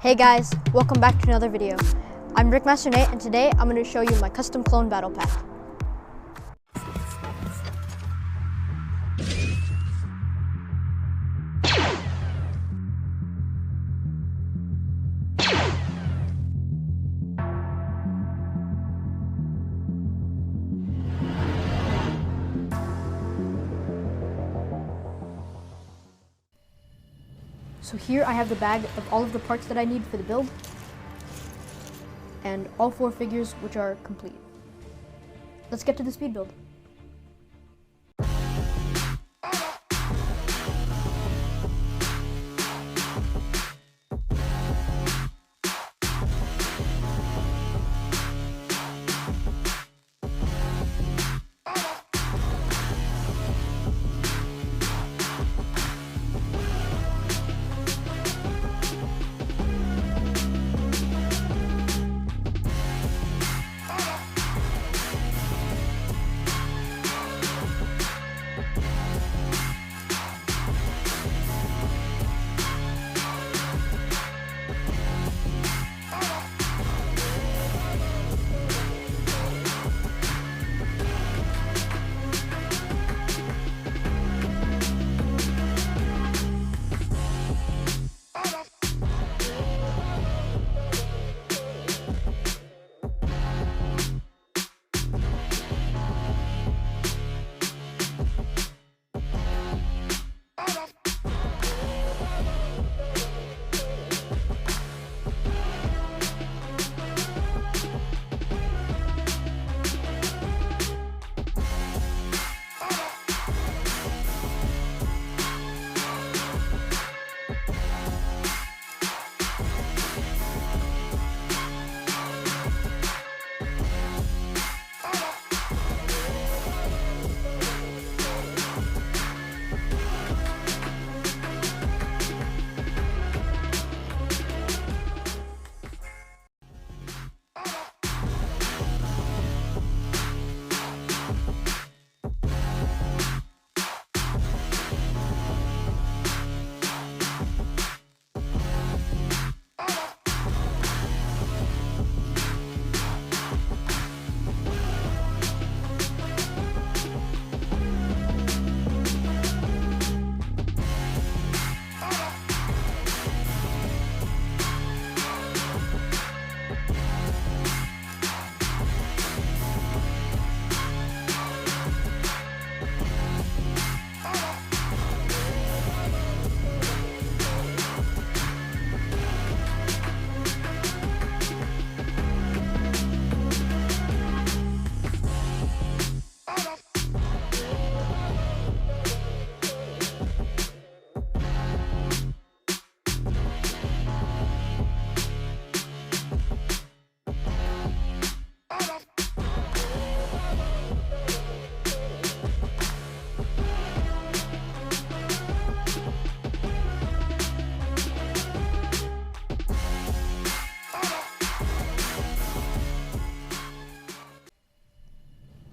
Hey guys, welcome back to another video. I'm Rickmaster Nate, and today I'm going to show you my custom clone battle pack. So here I have the bag of all of the parts that I need for the build, and all 4 figures which are complete. Let's get to the speed build.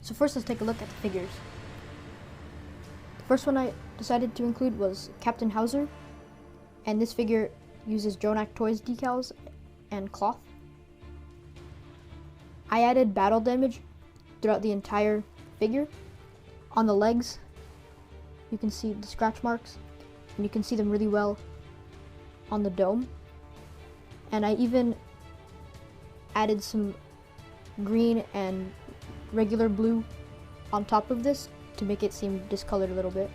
So first let's take a look at the figures. The first one I decided to include was Captain Hauser, and this figure uses Jonak Toys decals and cloth. I added battle damage throughout the entire figure. On the legs, you can see the scratch marks, and you can see them really well on the dome. And I even added some green and regular blue on top of this to make it seem discolored a little bit.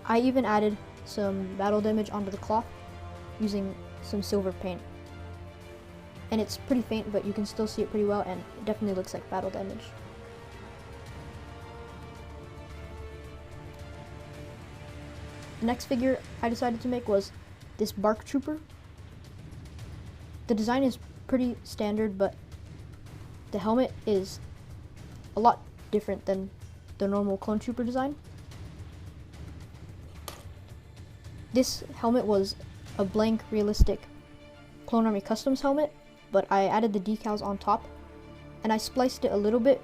I even added some battle damage onto the cloth using some silver paint. And it's pretty faint, but you can still see it pretty well, and it definitely looks like battle damage. The next figure I decided to make was this Bark Trooper. The design is pretty standard, but the helmet is a lot different than the normal Clone Trooper design. This helmet was a blank, realistic Clone Army Customs helmet, but I added the decals on top, and I spliced it a little bit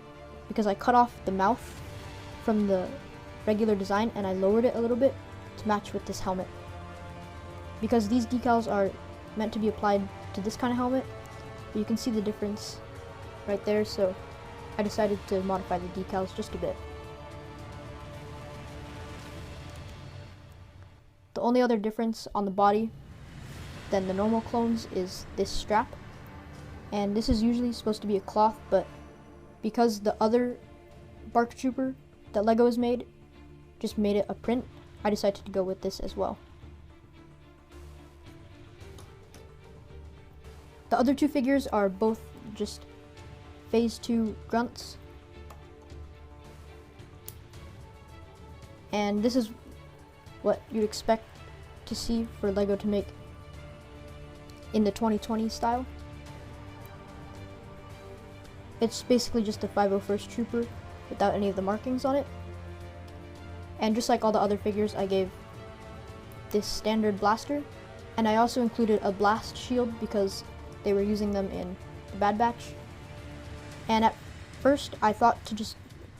because I cut off the mouth from the regular design and I lowered it a little bit to match with this helmet. because these decals are meant to be applied to this kind of helmet, you can see the difference right there, so I decided to modify the decals just a bit. The only other difference on the body than the normal clones is this strap, and this is usually supposed to be a cloth, but because the other Bark Trooper that LEGO has made just made it a print, I decided to go with this as well. The other two figures are both just Phase 2 grunts, and this is what you'd expect to see for LEGO to make in the 2020 style. It's basically just a 501st Trooper without any of the markings on it. And just like all the other figures, I gave this standard blaster, and I also included a blast shield because they were using them in the Bad Batch. And at first I thought to just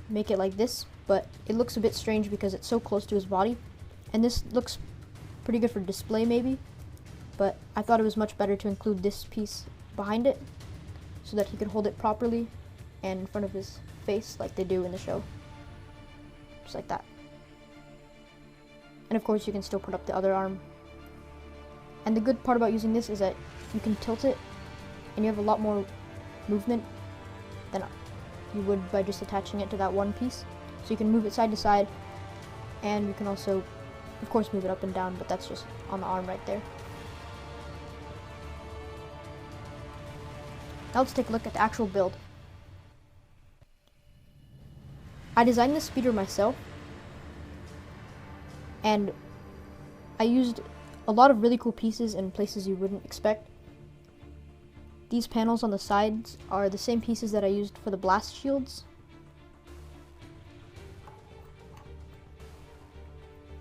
make it like this, but it looks a bit strange because it's so close to his body, and this looks pretty good for display maybe, but I thought it was much better to include this piece behind it so that he could hold it properly and in front of his face like they do in the show. Just like that. And of course you can still put up the other arm. And the good part about using this is that you can tilt it and you have a lot more movement than you would by just attaching it to that one piece. So you can move it side to side, and you can also of course move it up and down, but that's just on the arm right there. Now let's take a look at the actual build. I designed this speeder myself, and I used a lot of really cool pieces in places you wouldn't expect. These panels on the sides are the same pieces that I used for the blast shields.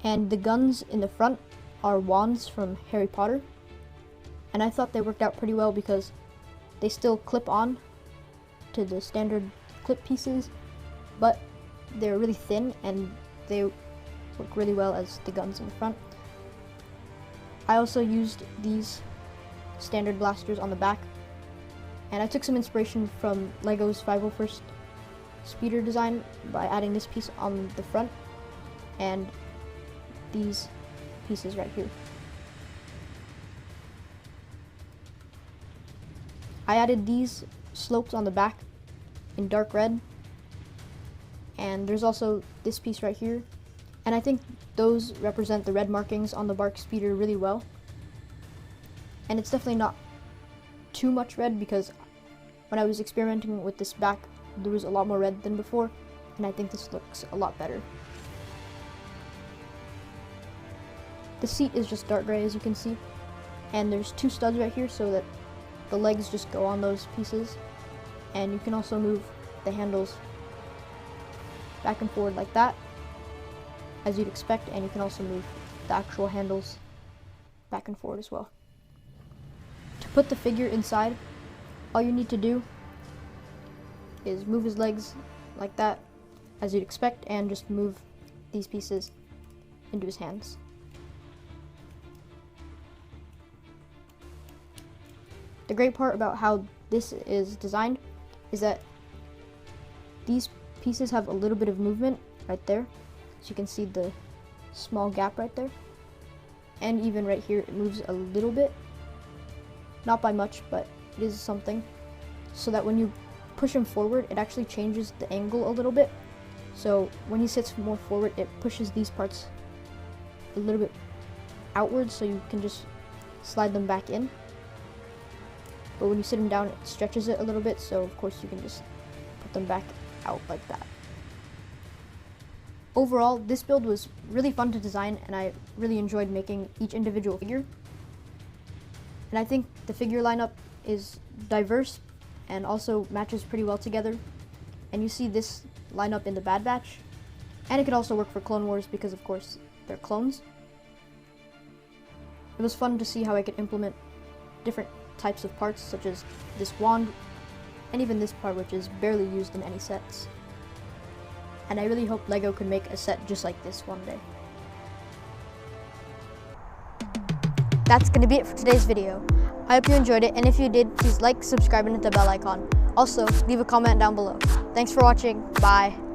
And the guns in the front are wands from Harry Potter. And I thought they worked out pretty well because they still clip on to the standard clip pieces, but they're really thin and they work really well as the guns in the front. I also used these standard blasters on the back, and I took some inspiration from LEGO's 501st speeder design by adding this piece on the front and these pieces right here. I added these slopes on the back in dark red, and there's also this piece right here, and I think those represent the red markings on the Bark speeder really well. And it's definitely not too much red because when I was experimenting with this back, there was a lot more red than before, and I think this looks a lot better. The seat is just dark gray, as you can see, and there's two studs right here so that the legs just go on those pieces, and you can also move the handles back and forward like that, as you'd expect, and you can also move the actual handles back and forward as well. To put the figure inside, all you need to do is move his legs like that, as you'd expect, and just move these pieces into his hands. The great part about how this is designed is that these pieces have a little bit of movement right there, so you can see the small gap right there, and even right here it moves a little bit, not by much, but it is something, so that when you push him forward it actually changes the angle a little bit. So when he sits more forward, it pushes these parts a little bit outwards, so you can just slide them back in. But when you sit him down, it stretches it a little bit, so of course you can just put them back out like that. Overall, this build was really fun to design, and I really enjoyed making each individual figure. And I think the figure lineup is diverse and also matches pretty well together. And you see this lineup in the Bad Batch, and it could also work for Clone Wars because of course they're clones. It was fun to see how I could implement different types of parts, such as this wand, and even this part, which is barely used in any sets. And I really hope LEGO could make a set just like this one day. that's going to be it for today's video. I hope you enjoyed it, and if you did, please like, subscribe, and hit the bell icon. Also, leave a comment down below. Thanks for watching. Bye.